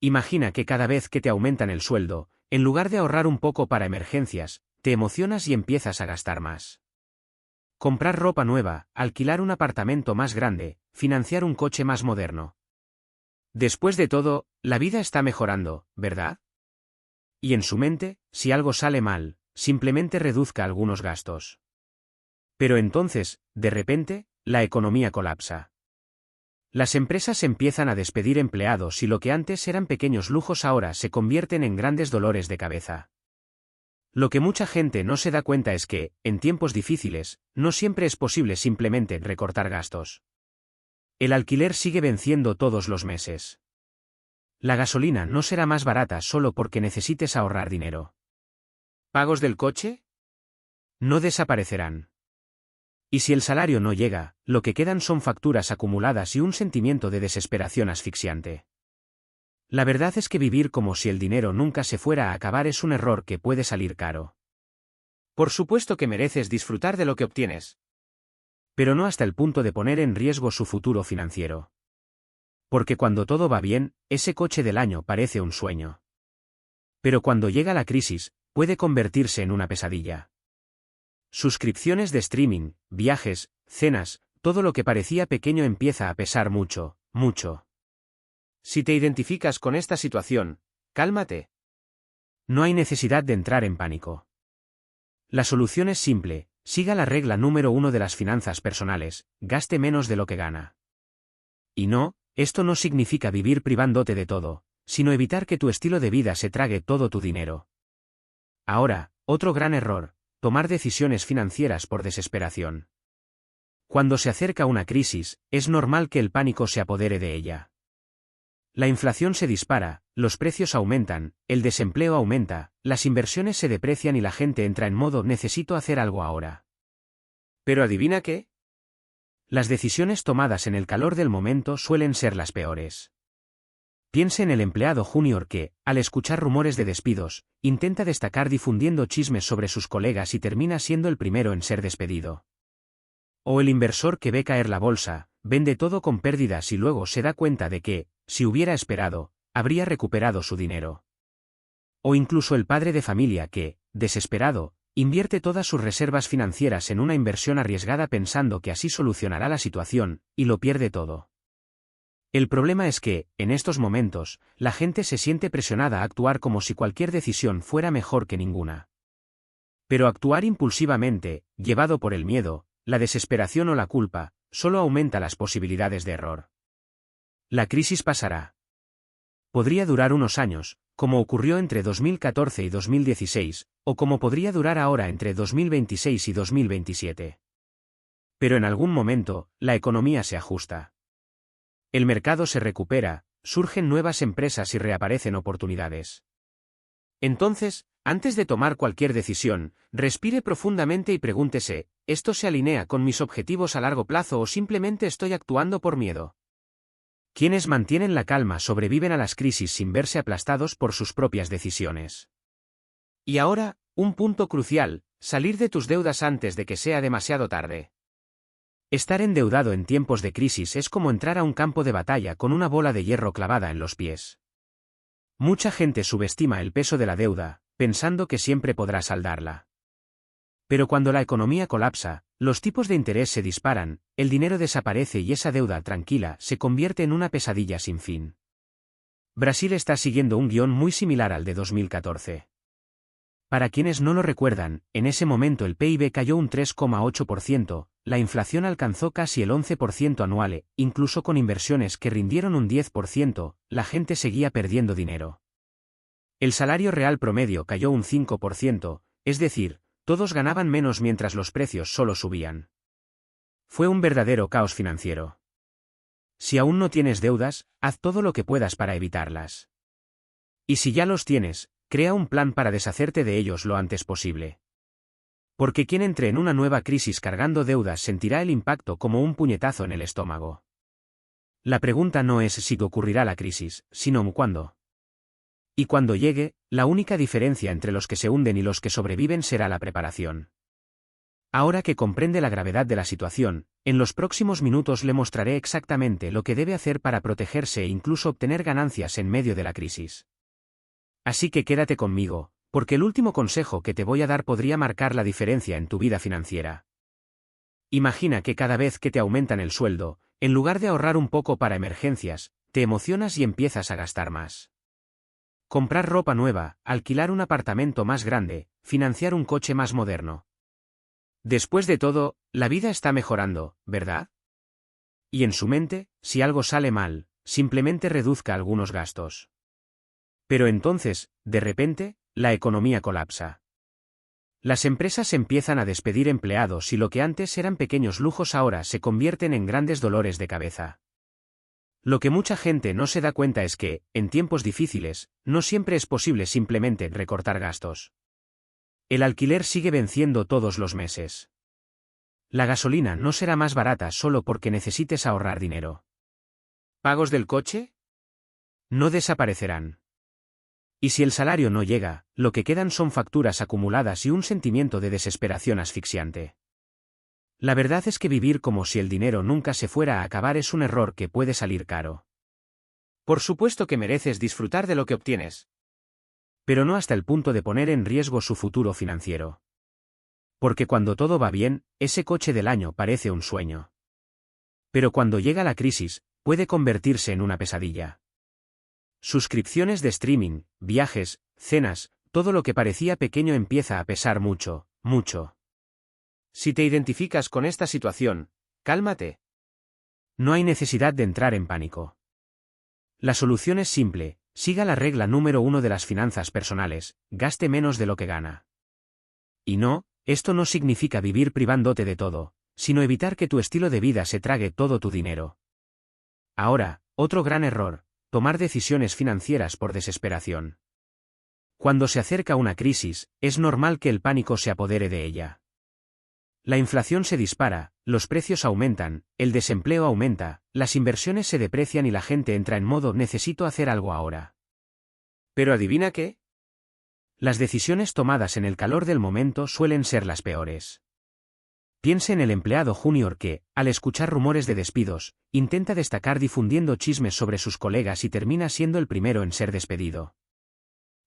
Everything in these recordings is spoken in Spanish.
Imagina que cada vez que te aumentan el sueldo, en lugar de ahorrar un poco para emergencias, te emocionas y empiezas a gastar más. Comprar ropa nueva, alquilar un apartamento más grande, financiar un coche más moderno. Después de todo, la vida está mejorando, ¿verdad? Y en su mente, si algo sale mal, simplemente reduzca algunos gastos. Pero entonces, de repente, la economía colapsa. Las empresas empiezan a despedir empleados y lo que antes eran pequeños lujos ahora se convierten en grandes dolores de cabeza. Lo que mucha gente no se da cuenta es que, en tiempos difíciles, no siempre es posible simplemente recortar gastos. El alquiler sigue venciendo todos los meses. La gasolina no será más barata solo porque necesites ahorrar dinero. ¿Pagos del coche? No desaparecerán. Y si el salario no llega, lo que quedan son facturas acumuladas y un sentimiento de desesperación asfixiante. La verdad es que vivir como si el dinero nunca se fuera a acabar es un error que puede salir caro. Por supuesto que mereces disfrutar de lo que obtienes. Pero no hasta el punto de poner en riesgo su futuro financiero. Porque cuando todo va bien, ese coche del año parece un sueño. Pero cuando llega la crisis, puede convertirse en una pesadilla. Suscripciones de streaming, viajes, cenas, todo lo que parecía pequeño empieza a pesar mucho, mucho. Si te identificas con esta situación, cálmate. No hay necesidad de entrar en pánico. La solución es simple, siga la regla número 1 de las finanzas personales, gaste menos de lo que gana. Y no, esto no significa vivir privándote de todo, sino evitar que tu estilo de vida se trague todo tu dinero. Ahora, otro gran error, tomar decisiones financieras por desesperación. Cuando se acerca una crisis, es normal que el pánico se apodere de ella. La inflación se dispara, los precios aumentan, el desempleo aumenta, las inversiones se deprecian y la gente entra en modo necesito hacer algo ahora. ¿Pero adivina qué? Las decisiones tomadas en el calor del momento suelen ser las peores. Piense en el empleado junior que, al escuchar rumores de despidos, intenta destacar difundiendo chismes sobre sus colegas y termina siendo el primero en ser despedido. O el inversor que ve caer la bolsa, vende todo con pérdidas y luego se da cuenta de que, si hubiera esperado, habría recuperado su dinero. O incluso el padre de familia que, desesperado, invierte todas sus reservas financieras en una inversión arriesgada pensando que así solucionará la situación, y lo pierde todo. El problema es que, en estos momentos, la gente se siente presionada a actuar como si cualquier decisión fuera mejor que ninguna. Pero actuar impulsivamente, llevado por el miedo, la desesperación o la culpa, solo aumenta las posibilidades de error. La crisis pasará. Podría durar unos años, como ocurrió entre 2014 y 2016, o como podría durar ahora entre 2026 y 2027. Pero en algún momento, la economía se ajusta. El mercado se recupera, surgen nuevas empresas y reaparecen oportunidades. Entonces, antes de tomar cualquier decisión, respire profundamente y pregúntese, ¿esto se alinea con mis objetivos a largo plazo o simplemente estoy actuando por miedo? Quienes mantienen la calma sobreviven a las crisis sin verse aplastados por sus propias decisiones. Y ahora, un punto crucial, salir de tus deudas antes de que sea demasiado tarde. Estar endeudado en tiempos de crisis es como entrar a un campo de batalla con una bola de hierro clavada en los pies. Mucha gente subestima el peso de la deuda, pensando que siempre podrá saldarla. Pero cuando la economía colapsa, los tipos de interés se disparan, el dinero desaparece y esa deuda tranquila se convierte en una pesadilla sin fin. Brasil está siguiendo un guión muy similar al de 2014. Para quienes no lo recuerdan, en ese momento el PIB cayó un 3,8%, la inflación alcanzó casi el 11% anual, incluso con inversiones que rindieron un 10%, la gente seguía perdiendo dinero. El salario real promedio cayó un 5%, es decir, todos ganaban menos mientras los precios solo subían. Fue un verdadero caos financiero. Si aún no tienes deudas, haz todo lo que puedas para evitarlas. Y si ya los tienes, crea un plan para deshacerte de ellos lo antes posible. Porque quien entre en una nueva crisis cargando deudas sentirá el impacto como un puñetazo en el estómago. La pregunta no es si ocurrirá la crisis, sino cuándo. Y cuando llegue, la única diferencia entre los que se hunden y los que sobreviven será la preparación. Ahora que comprende la gravedad de la situación, en los próximos minutos le mostraré exactamente lo que debe hacer para protegerse e incluso obtener ganancias en medio de la crisis. Así que quédate conmigo, porque el último consejo que te voy a dar podría marcar la diferencia en tu vida financiera. Imagina que cada vez que te aumentan el sueldo, en lugar de ahorrar un poco para emergencias, te emocionas y empiezas a gastar más. Comprar ropa nueva, alquilar un apartamento más grande, financiar un coche más moderno. Después de todo, la vida está mejorando, ¿verdad? Y en su mente, si algo sale mal, simplemente reduzca algunos gastos. Pero entonces, de repente, la economía colapsa. Las empresas empiezan a despedir empleados y lo que antes eran pequeños lujos ahora se convierten en grandes dolores de cabeza. Lo que mucha gente no se da cuenta es que, en tiempos difíciles, no siempre es posible simplemente recortar gastos. El alquiler sigue venciendo todos los meses. La gasolina no será más barata solo porque necesites ahorrar dinero. ¿Pagos del coche? No desaparecerán. Y si el salario no llega, lo que quedan son facturas acumuladas y un sentimiento de desesperación asfixiante. La verdad es que vivir como si el dinero nunca se fuera a acabar es un error que puede salir caro. Por supuesto que mereces disfrutar de lo que obtienes. Pero no hasta el punto de poner en riesgo su futuro financiero. Porque cuando todo va bien, ese coche del año parece un sueño. Pero cuando llega la crisis, puede convertirse en una pesadilla. Suscripciones de streaming, viajes, cenas, todo lo que parecía pequeño empieza a pesar mucho, mucho. Si te identificas con esta situación, cálmate. No hay necesidad de entrar en pánico. La solución es simple, siga la regla número 1 de las finanzas personales, gaste menos de lo que gana. Y no, esto no significa vivir privándote de todo, sino evitar que tu estilo de vida se trague todo tu dinero. Ahora, otro gran error, tomar decisiones financieras por desesperación. Cuando se acerca una crisis, es normal que el pánico se apodere de ella. La inflación se dispara, los precios aumentan, el desempleo aumenta, las inversiones se deprecian y la gente entra en modo necesito hacer algo ahora. ¿Pero adivina qué? Las decisiones tomadas en el calor del momento suelen ser las peores. Piense en el empleado junior que, al escuchar rumores de despidos, intenta destacar difundiendo chismes sobre sus colegas y termina siendo el primero en ser despedido.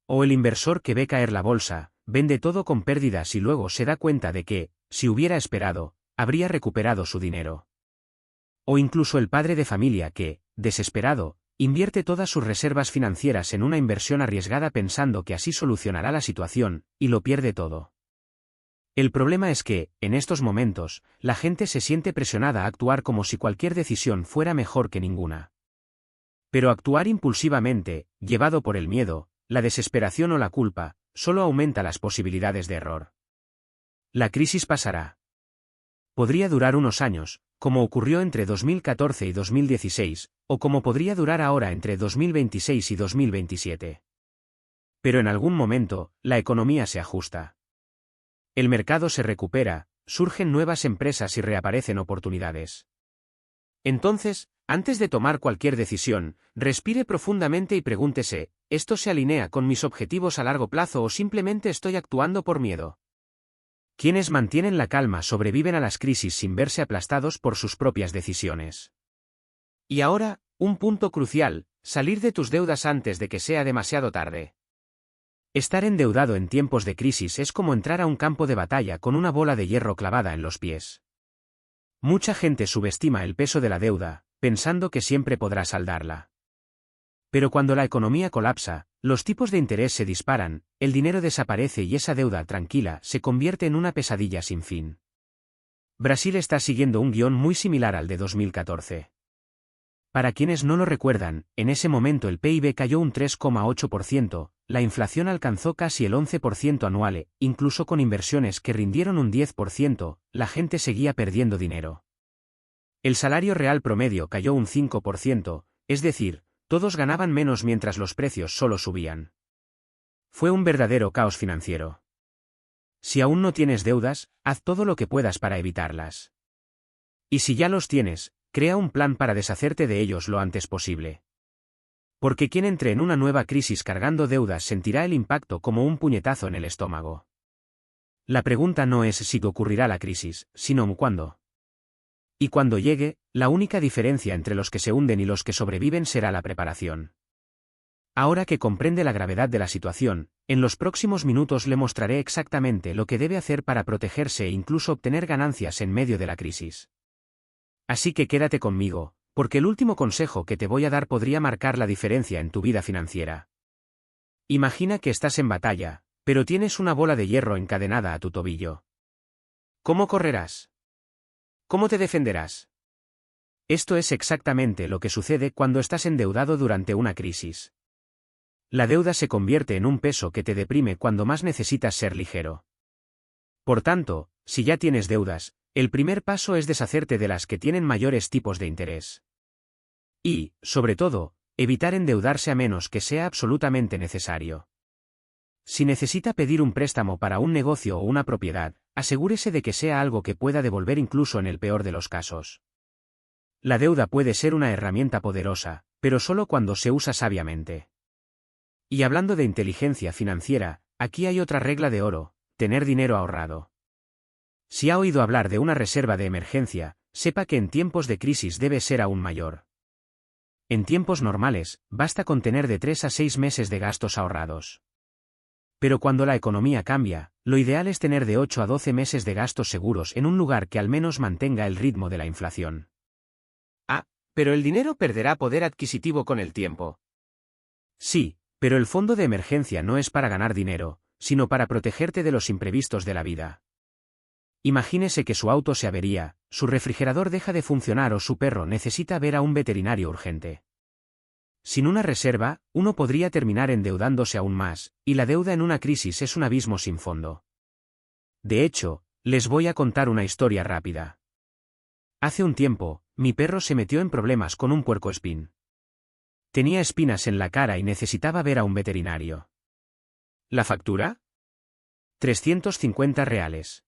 O el inversor que ve caer la bolsa, vende todo con pérdidas y luego se da cuenta de que, si hubiera esperado, habría recuperado su dinero. O incluso el padre de familia que, desesperado, invierte todas sus reservas financieras en una inversión arriesgada pensando que así solucionará la situación, y lo pierde todo. El problema es que, en estos momentos, la gente se siente presionada a actuar como si cualquier decisión fuera mejor que ninguna. Pero actuar impulsivamente, llevado por el miedo, la desesperación o la culpa, solo aumenta las posibilidades de error. La crisis pasará. Podría durar unos años, como ocurrió entre 2014 y 2016, o como podría durar ahora entre 2026 y 2027. Pero en algún momento, la economía se ajusta. El mercado se recupera, surgen nuevas empresas y reaparecen oportunidades. Entonces, antes de tomar cualquier decisión, respire profundamente y pregúntese, ¿esto se alinea con mis objetivos a largo plazo o simplemente estoy actuando por miedo? Quienes mantienen la calma sobreviven a las crisis sin verse aplastados por sus propias decisiones. Y ahora, un punto crucial, salir de tus deudas antes de que sea demasiado tarde. Estar endeudado en tiempos de crisis es como entrar a un campo de batalla con una bola de hierro clavada en los pies. Mucha gente subestima el peso de la deuda, pensando que siempre podrá saldarla. Pero cuando la economía colapsa, los tipos de interés se disparan, el dinero desaparece y esa deuda tranquila se convierte en una pesadilla sin fin. Brasil está siguiendo un guión muy similar al de 2014. Para quienes no lo recuerdan, en ese momento el PIB cayó un 3,8%, la inflación alcanzó casi el 11% anual, incluso con inversiones que rindieron un 10%, la gente seguía perdiendo dinero. El salario real promedio cayó un 5%, es decir, todos ganaban menos mientras los precios solo subían. Fue un verdadero caos financiero. Si aún no tienes deudas, haz todo lo que puedas para evitarlas. Y si ya los tienes, crea un plan para deshacerte de ellos lo antes posible. Porque quien entre en una nueva crisis cargando deudas sentirá el impacto como un puñetazo en el estómago. La pregunta no es si ocurrirá la crisis, sino cuándo. Y cuando llegue, la única diferencia entre los que se hunden y los que sobreviven será la preparación. Ahora que comprende la gravedad de la situación, en los próximos minutos le mostraré exactamente lo que debe hacer para protegerse e incluso obtener ganancias en medio de la crisis. Así que quédate conmigo, porque el último consejo que te voy a dar podría marcar la diferencia en tu vida financiera. Imagina que estás en batalla, pero tienes una bola de hierro encadenada a tu tobillo. ¿Cómo correrás? ¿Cómo te defenderás? Esto es exactamente lo que sucede cuando estás endeudado durante una crisis. La deuda se convierte en un peso que te deprime cuando más necesitas ser ligero. Por tanto, si ya tienes deudas, el primer paso es deshacerte de las que tienen mayores tipos de interés. Y, sobre todo, evitar endeudarse a menos que sea absolutamente necesario. Si necesita pedir un préstamo para un negocio o una propiedad, asegúrese de que sea algo que pueda devolver incluso en el peor de los casos. La deuda puede ser una herramienta poderosa, pero solo cuando se usa sabiamente. Y hablando de inteligencia financiera, aquí hay otra regla de oro: tener dinero ahorrado. Si ha oído hablar de una reserva de emergencia, sepa que en tiempos de crisis debe ser aún mayor. En tiempos normales, basta con tener de 3 a 6 meses de gastos ahorrados. Pero cuando la economía cambia, lo ideal es tener de 8 a 12 meses de gastos seguros en un lugar que al menos mantenga el ritmo de la inflación. Pero el dinero perderá poder adquisitivo con el tiempo. Sí, pero el fondo de emergencia no es para ganar dinero, sino para protegerte de los imprevistos de la vida. Imagínese que su auto se avería, su refrigerador deja de funcionar o su perro necesita ver a un veterinario urgente. Sin una reserva, uno podría terminar endeudándose aún más, y la deuda en una crisis es un abismo sin fondo. De hecho, les voy a contar una historia rápida. Hace un tiempo, mi perro se metió en problemas con un puercoespín. Tenía espinas en la cara y necesitaba ver a un veterinario. ¿La factura? 350 reales.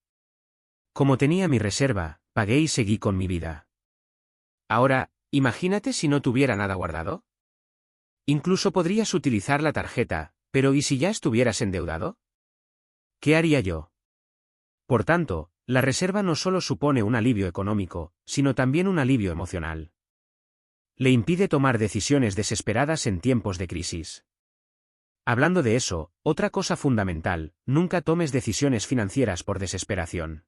Como tenía mi reserva, pagué y seguí con mi vida. Ahora, imagínate si no tuviera nada guardado. Incluso podrías utilizar la tarjeta, pero ¿y si ya estuvieras endeudado? ¿Qué haría yo? Por tanto, la reserva no solo supone un alivio económico, sino también un alivio emocional. Le impide tomar decisiones desesperadas en tiempos de crisis. Hablando de eso, otra cosa fundamental: nunca tomes decisiones financieras por desesperación.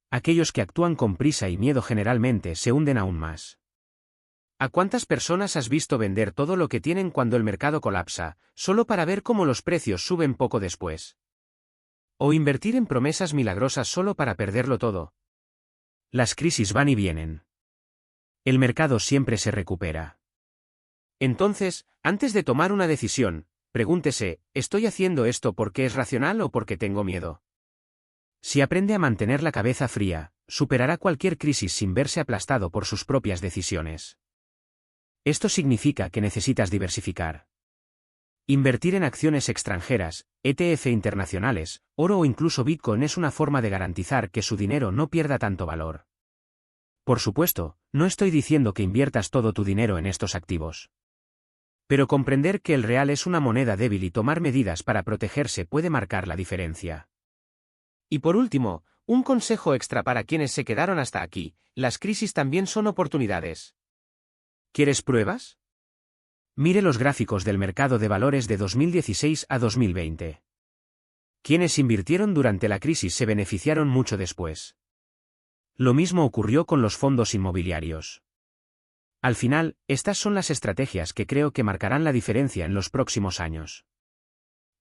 Aquellos que actúan con prisa y miedo generalmente se hunden aún más. ¿A cuántas personas has visto vender todo lo que tienen cuando el mercado colapsa, solo para ver cómo los precios suben poco después? O invertir en promesas milagrosas solo para perderlo todo. Las crisis van y vienen. El mercado siempre se recupera. Entonces, antes de tomar una decisión, pregúntese: ¿estoy haciendo esto porque es racional o porque tengo miedo? Si aprende a mantener la cabeza fría, superará cualquier crisis sin verse aplastado por sus propias decisiones. Esto significa que necesitas diversificar. Invertir en acciones extranjeras, ETF internacionales, oro o incluso Bitcoin es una forma de garantizar que su dinero no pierda tanto valor. Por supuesto, no estoy diciendo que inviertas todo tu dinero en estos activos. Pero comprender que el real es una moneda débil y tomar medidas para protegerse puede marcar la diferencia. Y por último, un consejo extra para quienes se quedaron hasta aquí: las crisis también son oportunidades. ¿Quieres pruebas? Mire los gráficos del mercado de valores de 2016 a 2020. Quienes invirtieron durante la crisis se beneficiaron mucho después. Lo mismo ocurrió con los fondos inmobiliarios. Al final, estas son las estrategias que creo que marcarán la diferencia en los próximos años.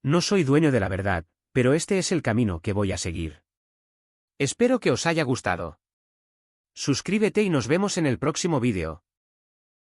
No soy dueño de la verdad, pero este es el camino que voy a seguir. Espero que os haya gustado. Suscríbete y nos vemos en el próximo vídeo.